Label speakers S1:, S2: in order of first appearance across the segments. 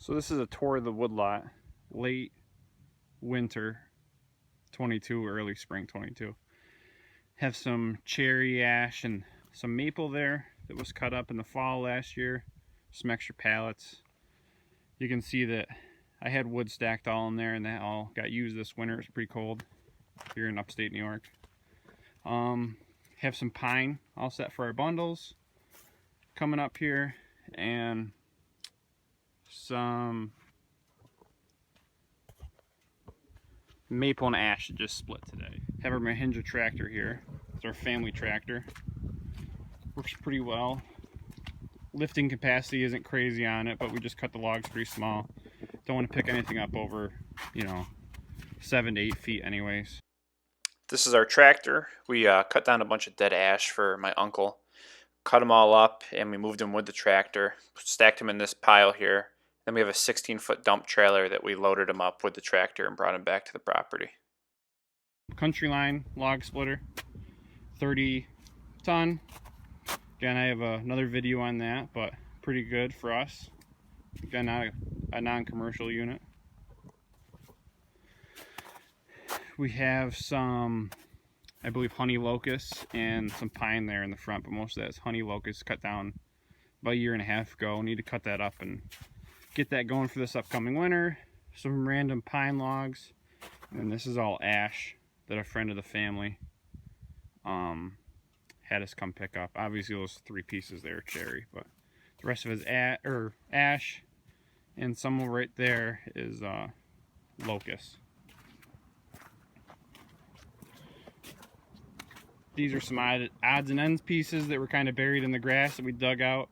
S1: So this is a tour of the woodlot, late winter 22, early spring 22. Have some cherry ash and some maple there that was cut up in the fall last year. Some extra pallets. You can see that I had wood stacked all in there and that all got used this winter. It's pretty cold here in upstate New York. Have some pine all set for our bundles coming up here, and some maple and ash that just split today. Have our Mahindra tractor here. It's our family tractor. Works pretty well. Lifting capacity isn't crazy on it, but we just cut the logs pretty small. Don't want to pick anything up over, 7 to 8 feet anyways. This is our tractor. We cut down a bunch of dead ash for my uncle. Cut them all up and we moved them with the tractor. Stacked them in this pile here. Then we have a 16-foot dump trailer that we loaded them up with the tractor and brought them back to the property. Country Line log splitter, 30 ton. Again, I have another video on that, but pretty good for us. Again, not a non-commercial unit. We have some, I believe, honey locust and some pine there in the front, but most of that is honey locust cut down about a year and a half ago. Need to cut that up and get that going for this upcoming winter. Some random pine logs, and this is all ash that a friend of the family had us come pick up. Obviously those 3 pieces there are cherry, but the rest of it is ash, and some right there is locust. These are some odds and ends pieces that were kind of buried in the grass that we dug out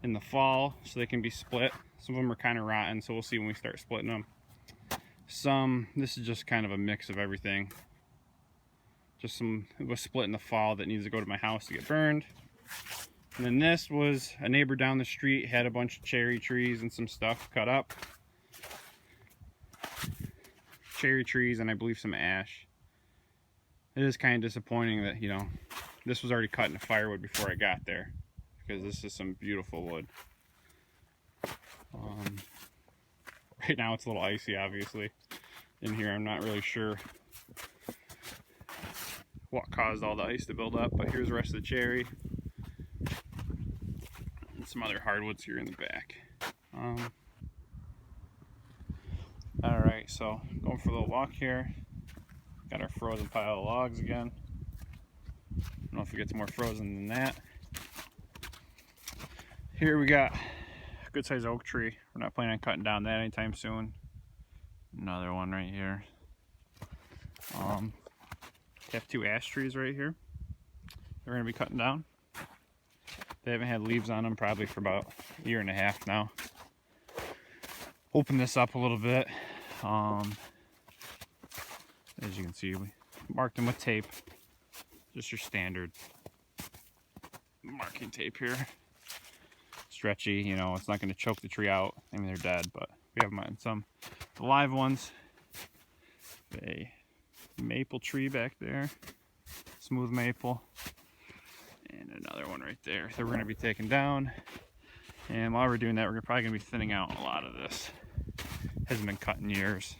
S1: in the fall so they can be split. Some of them are kind of rotten, so we'll see when we start splitting them. This is just kind of a mix of everything. Just some, it was split in the fall that needs to go to my house to get burned. And then this was a neighbor down the street, had a bunch of cherry trees and some stuff cut up. Cherry trees and I believe some ash. It is kind of disappointing that, this was already cut into firewood before I got there, because this is some beautiful wood. Right now it's a little icy, obviously, in here. I'm not really sure what caused all the ice to build up, but here's the rest of the cherry and some other hardwoods here in the back. Alright, so going for a little walk here. Got our frozen pile of logs again. I don't know if it gets more frozen than that. Here we got a good sized oak tree. We're not planning on cutting down that anytime soon. Another one right here. Have 2 ash trees right here. They're going to be cutting down. They haven't had leaves on them probably for about a year and a half now. Open this up a little bit. As you can see, we marked them with tape. Just your standard marking tape here. Stretchy, it's not going to choke the tree out. I mean, they're dead, but we have them on some live ones. A maple tree back there, smooth maple, and another one right there that we're going to be taking down. And while we're doing that, we're probably going to be thinning out a lot of this. Hasn't been cut in years.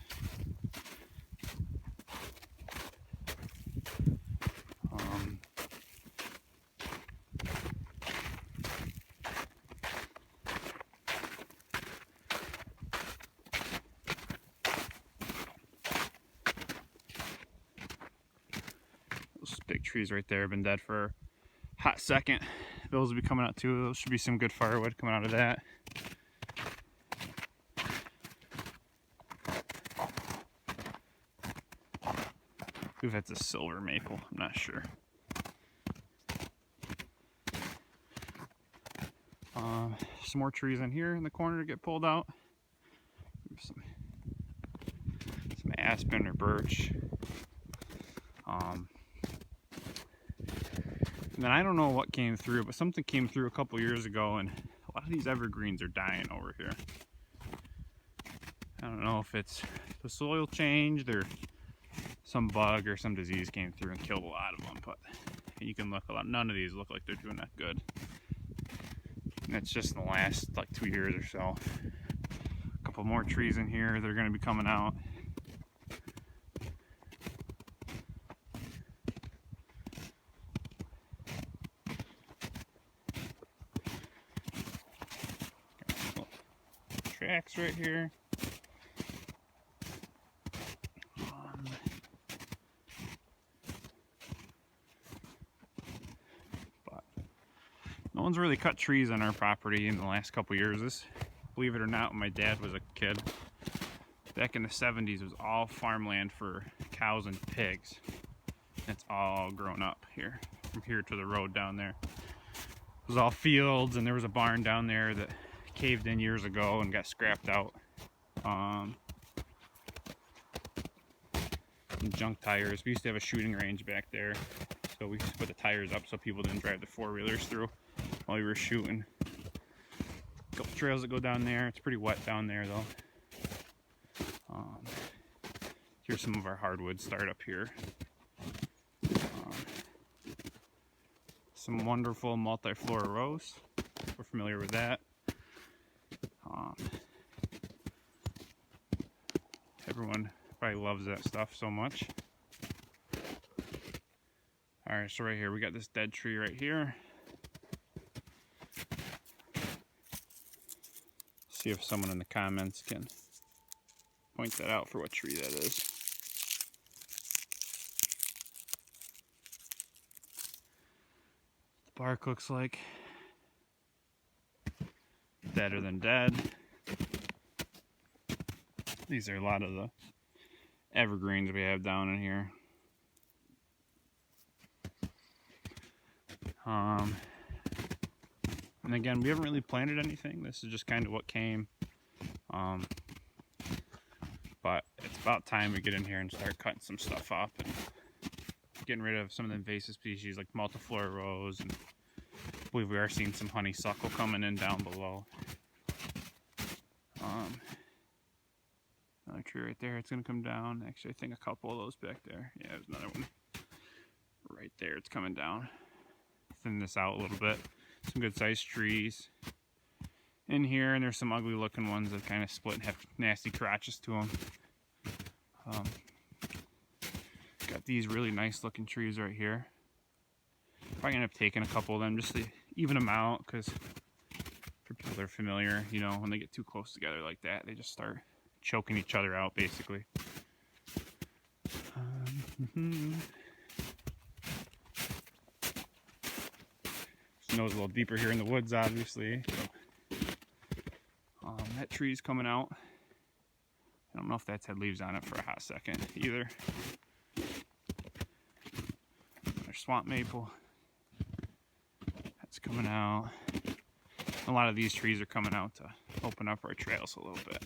S1: Those big trees right there have been dead for a hot second. Those will be coming out too. Those should be some good firewood coming out of that. If it's a silver maple, I'm not sure. Some more trees in here in the corner to get pulled out. Some aspen or birch. And then I don't know what came through, but something came through a couple years ago, and a lot of these evergreens are dying over here. I don't know if it's the soil changed or some bug or some disease came through and killed a lot of them, but you can look none of these look like they're doing that good. And it's just in the last like 2 years or so. A couple couple more trees in here that are going to be coming out. Tracks right here. But no one's really cut trees on our property in the last couple years. This, believe it or not, when my dad was a kid, back in the 70s, it was all farmland for cows and pigs. It's all grown up here, from here to the road down there. It was all fields, and there was a barn down there that caved in years ago and got scrapped out. Some junk tires. We used to have a shooting range back there, so we used to put the tires up so people didn't drive the four-wheelers through while we were shooting. A couple trails that go down there. It's pretty wet down there though. Here's some of our hardwoods start up here. Some wonderful multiflora rose. We're familiar with that. Everyone probably loves that stuff so much. Alright, so right here we got this dead tree right here. See if someone in the comments can point that out for what tree that is. The bark looks like deader than dead. These are a lot of the evergreens we have down in here. And again, we haven't really planted anything. This is just kind of what came. But it's about time we get in here and start cutting some stuff up and getting rid of some of the invasive species like multiflora rose, and I believe we are seeing some honeysuckle coming in down below. Another tree right there, it's gonna come down. Actually, I think a couple of those back there. Yeah, there's another one right there, it's coming down. Thin this out a little bit. Some good sized trees in here, and there's some ugly looking ones that kind of split and have nasty crotches to them. Got these really nice looking trees right here. Probably end up taking a couple of them just to even them out, because for people that are familiar, you know, when they get too close together like that, they just start choking each other out basically. Snow's a little deeper here in the woods, obviously. So, that tree's coming out. I don't know if that's had leaves on it for a hot second either. There's swamp maple. That's coming out. A lot of these trees are coming out to open up our trails a little bit.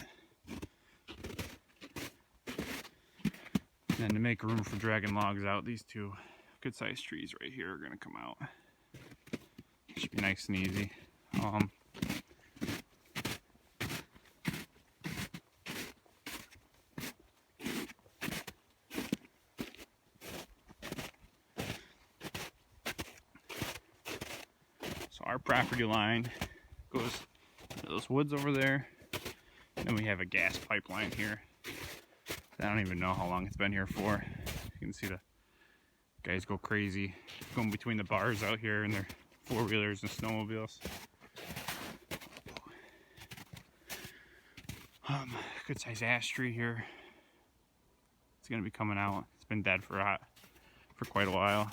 S1: And to make room for dragging logs out, these two good sized trees right here are going to come out. Should be nice and easy. So our property line goes to those woods over there, and we have a gas pipeline here. I don't even know how long it's been here for. You can see the guys go crazy going between the bars out here in their four-wheelers and snowmobiles. Good size ash tree here. It's gonna be coming out. It's been dead for quite a while.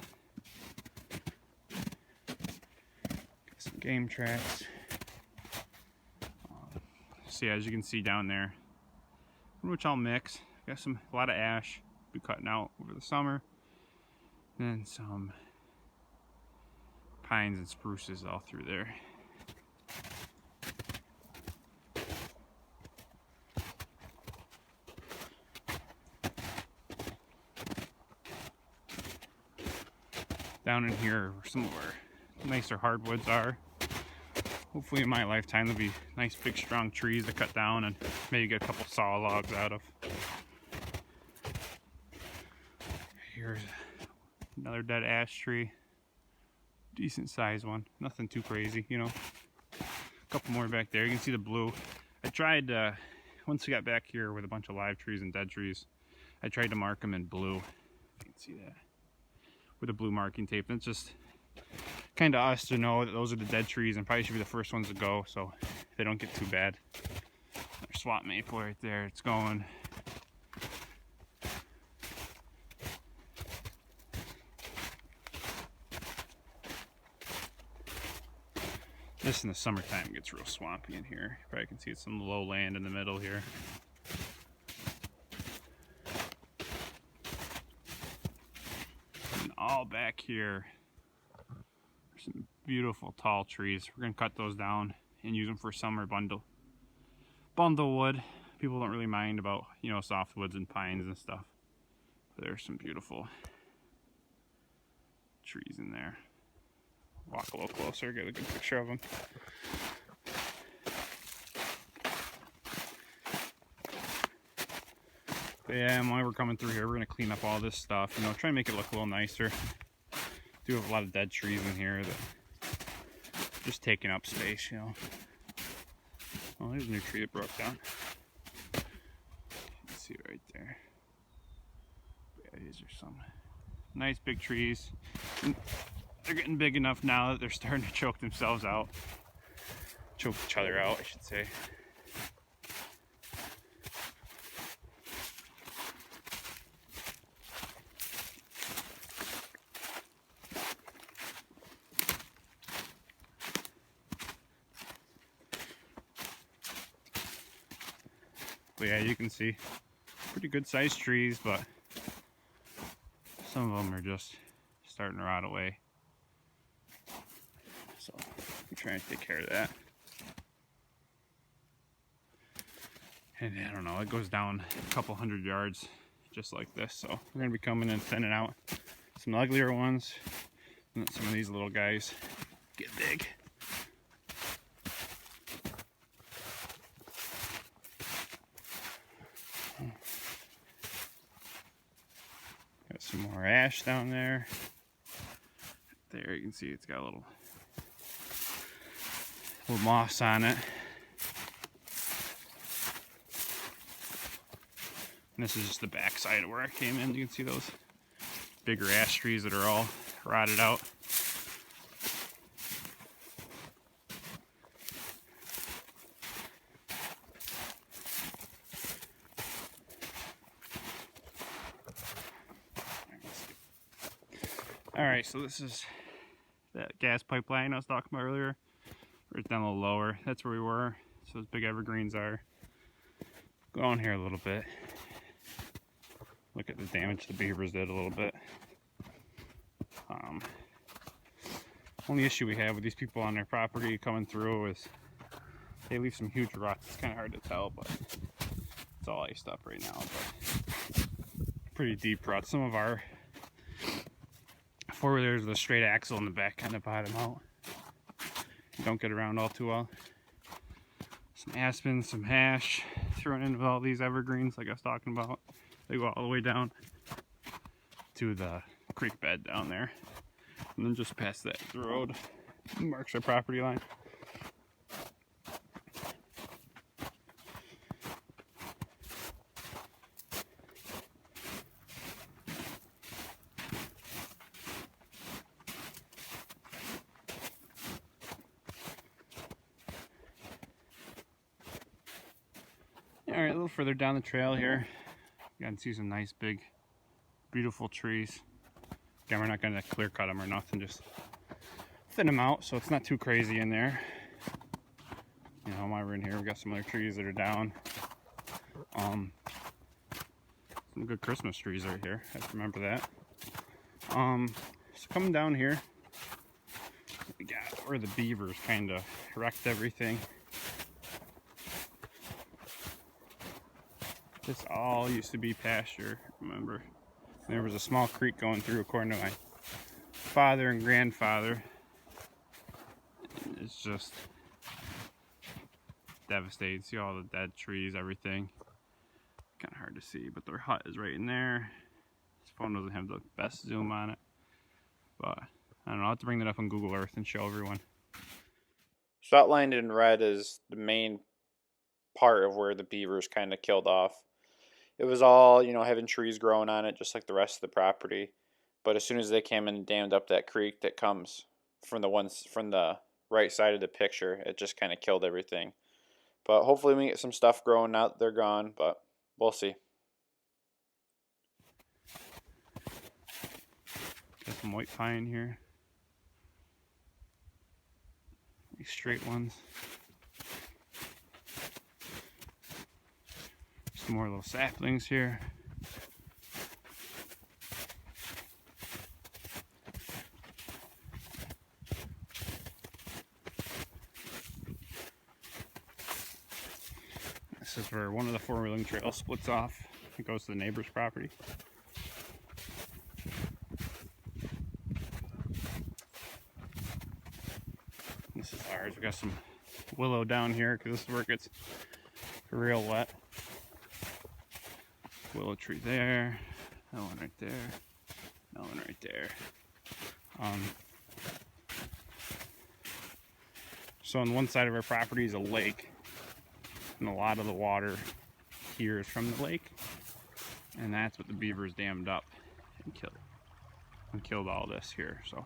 S1: Got some game tracks. So yeah, as you can see down there, pretty much all mix. Got a lot of ash be cutting out over the summer, and then some pines and spruces all through there. Down in here where some of our nicer hardwoods are. Hopefully in my lifetime there'll be nice big strong trees to cut down and maybe get a couple saw logs out of. Here's another dead ash tree. Decent sized one. Nothing too crazy, you know. A couple more back there. You can see the blue. I tried once we got back here with a bunch of live trees and dead trees, I tried to mark them in blue. If you can see that. With a blue marking tape. And it's just kind of us to know that those are the dead trees and probably should be the first ones to go so they don't get too bad. There's swamp maple right there. It's going. This in the summertime gets real swampy in here. You probably can see some low land in the middle here. And all back here, there's some beautiful tall trees. We're gonna cut those down and use them for summer bundle wood. People don't really mind about, you know, softwoods and pines and stuff. But there's some beautiful trees in there. Walk a little closer, get a good picture of them. But yeah, while we're coming through here, we're gonna clean up all this stuff, you know, try and make it look a little nicer. Do have a lot of dead trees in here that just taking up space, you know. Oh, there's a new tree that broke down. You can see it right there. But yeah, these are some nice big trees. And they're getting big enough now that they're starting to choke themselves out. Choke each other out, I should say. But yeah, you can see pretty good sized trees, but some of them are just starting to rot away. So I'm trying to take care of that. And I don't know, it goes down a couple 100 yards just like this. So we're gonna be coming and thinning out some uglier ones, and some of these little guys get big. Got some more ash down there. There you can see it's got a little moss on it. And this is just the back side of where I came in. You can see those bigger ash trees that are all rotted out. Alright, so this is that gas pipeline I was talking about earlier. Right down a little lower. That's where we were. So those big evergreens are. Go on here a little bit. Look at the damage the beavers did a little bit. Only issue we have with these people on their property coming through is they leave some huge ruts. It's kind of hard to tell, but it's all iced up right now. But pretty deep ruts. Some of our four-wheelers with a straight axle in the back kind of bottom out. Don't get around all too well. Some aspen, some hash thrown into all these evergreens like I was talking about. They go all the way down to the creek bed down there. And then just past that, the road marks our property line. Alright, a little further down the trail here, you can see some nice big beautiful trees. Again, we're not going to clear cut them or nothing, just thin them out so it's not too crazy in there. You know, while we're in here, we've got some other trees that are down. Some good Christmas trees right here, I have to remember that. So coming down here, we got where the beavers kind of wrecked everything. This all used to be pasture, remember? There was a small creek going through according to my father and grandfather. It's just devastated. See all the dead trees, everything. Kind of hard to see, but their hut is right in there. This phone doesn't have the best zoom on it. But I don't know, I'll have to bring that up on Google Earth and show everyone. So outlined in red is the main
S2: part of where the beavers kind of killed off. It was all, you know, having trees growing on it just like the rest of the property. But as soon as they came and dammed up that creek that comes from the right side of the picture, it just kind of killed everything. But hopefully we get some stuff growing out. They're gone, but we'll see.
S1: Got some white pine here. These straight ones. Some more little saplings here. This is where one of the four-wheeling trails splits off. It goes to the neighbor's property. This is ours. We got some willow down here because this is where it gets real wet. Willow tree there. That one right there. That one right there. So on one side of our property is a lake, and a lot of the water here is from the lake, and that's what the beavers dammed up and killed all this here. So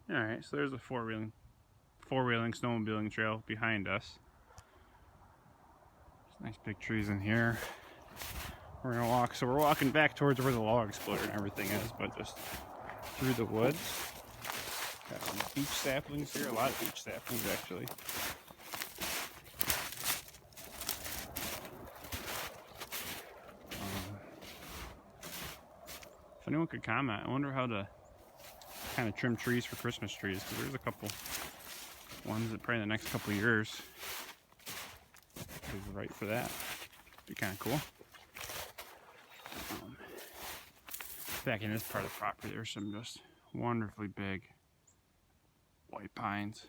S1: all right, so there's a four-wheeling snowmobiling trail behind us. There's nice big trees in here. We're gonna walk, so we're walking back towards where the log splitter and everything is, but just through the woods. Got some beech saplings here, a lot of beech saplings actually. If anyone could comment, I wonder how to kind of trim trees for Christmas trees, because there's a couple ones that probably in the next couple of years is right for that. Be kind of cool. Back in this part of the property, there's some just wonderfully big white pines.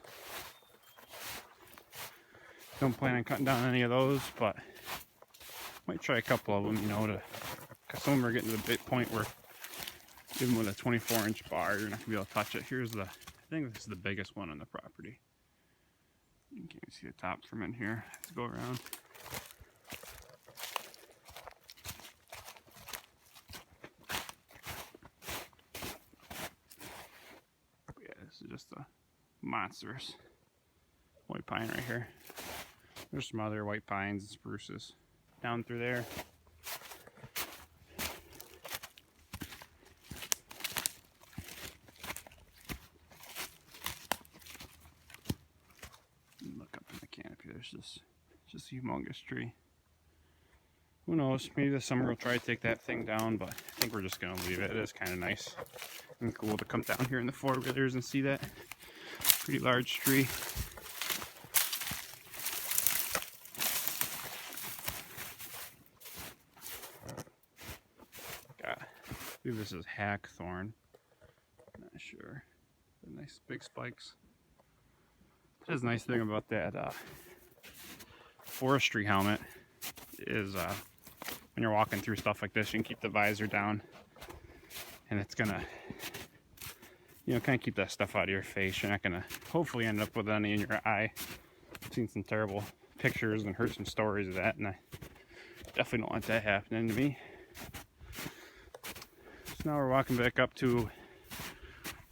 S1: Don't plan on cutting down any of those, but might try a couple of them, you know, because some of them are getting to the big point where even with a 24-inch bar, you're not gonna be able to touch it. Here's I think this is the biggest one on the property. You can't even see the top from in here. Let's go around. This is just a monstrous white pine right here. There's some other white pines and spruces down through there. Look up in the canopy, there's just a humongous tree. Who knows, maybe this summer we'll try to take that thing down, but I think we're just gonna leave it. It is kind of nice and cool to come down here in the four-wheelers and see that pretty large tree. God, I believe this is hackthorn. Not sure. The nice big spikes. That's a nice thing about that forestry helmet is when you're walking through stuff like this, you can keep the visor down, and it's gonna, you know, kind of keep that stuff out of your face. You're not gonna hopefully end up with any in your eye. I've seen some terrible pictures and heard some stories of that, and I definitely don't want that happening to me. So now we're walking back up to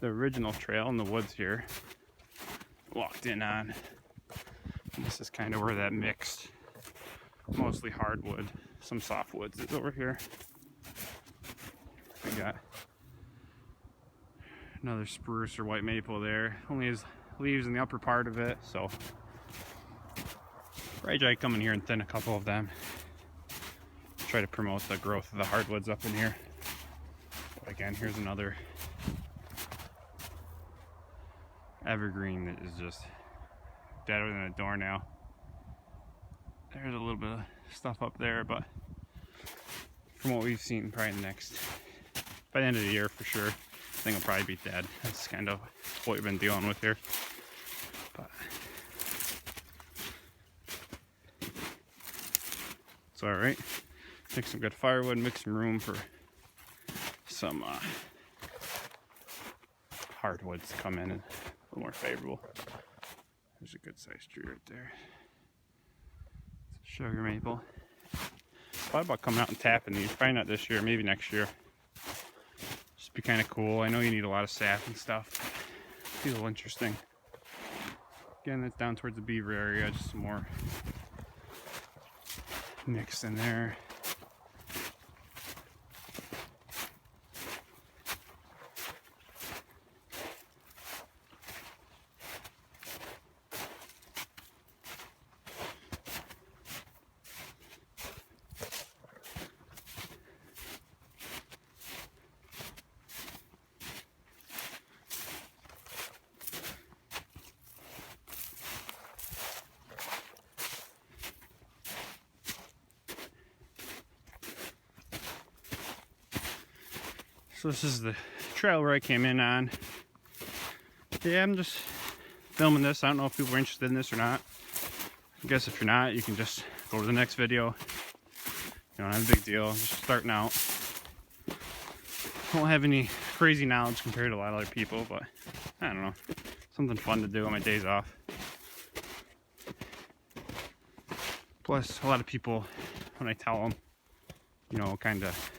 S1: the original trail in the woods here. Walked in on. And this is kind of where that mixed, mostly hardwood, some softwoods is over here. We got another spruce or white maple there. Only has leaves in the upper part of it, so probably try to come in here and thin a couple of them. Try to promote the growth of the hardwoods up in here. But again, here's another evergreen that is just deader than a doornail. There's a little bit of stuff up there, but from what we've seen, probably by the end of the year for sure, I think it'll probably be dead. That's kind of what we've been dealing with here. But it's all right. Make some good firewood, make some room for some hardwoods come in and a little more favorable. There's a good sized tree right there. It's a sugar maple. Thought about coming out and tapping these. Probably not this year, maybe next year. Just be kind of cool. I know you need a lot of sap and stuff. Be a little interesting. Again, that's down towards the beaver area. Just some more mixed in there. So this is the trail where I came in on. Yeah, I'm just filming this. I don't know if people are interested in this or not. I guess if you're not, you can just go to the next video. You know, not a big deal. I'm just starting out. Don't have any crazy knowledge compared to a lot of other people, but I don't know. Something fun to do on my days off. Plus, a lot of people, when I tell them, you know, kind of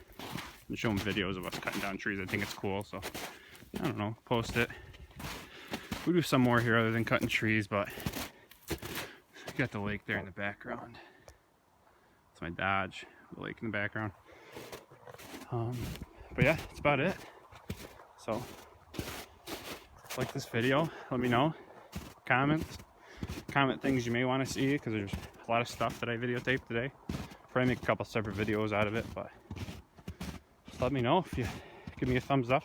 S1: show them videos of us cutting down trees, I think it's cool, so I don't know, post it. We do some more here other than cutting trees, but you got the lake there in the background. It's my Dodge, the lake in the background. But yeah, that's about it. So, like this video, let me know. Comment things you may want to see, because there's a lot of stuff that I videotaped today. Probably make a couple separate videos out of it, but just let me know. If you give me a thumbs up,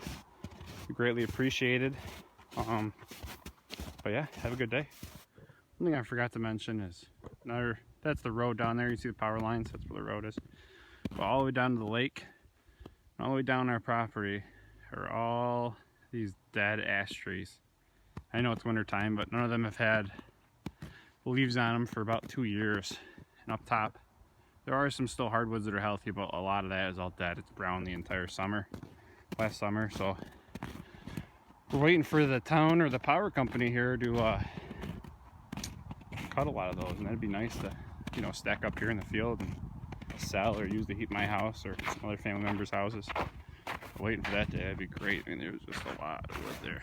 S1: be greatly appreciated. But yeah, have a good day. One thing I forgot to mention is that's the road down there. You see the power lines, that's where the road is. But all the way down to the lake, all the way down our property are all these dead ash trees. I know it's winter time, but none of them have had leaves on them for about 2 years. And up top, there are some still hardwoods that are healthy, but a lot of that is all dead. It's brown the entire summer, last summer. So we're waiting for the town or the power company here to cut a lot of those, and that'd be nice to, you know, stack up here in the field and sell or use to heat my house or some other family members' houses. Waiting for that day, that'd be great. I mean, there's just a lot of wood there.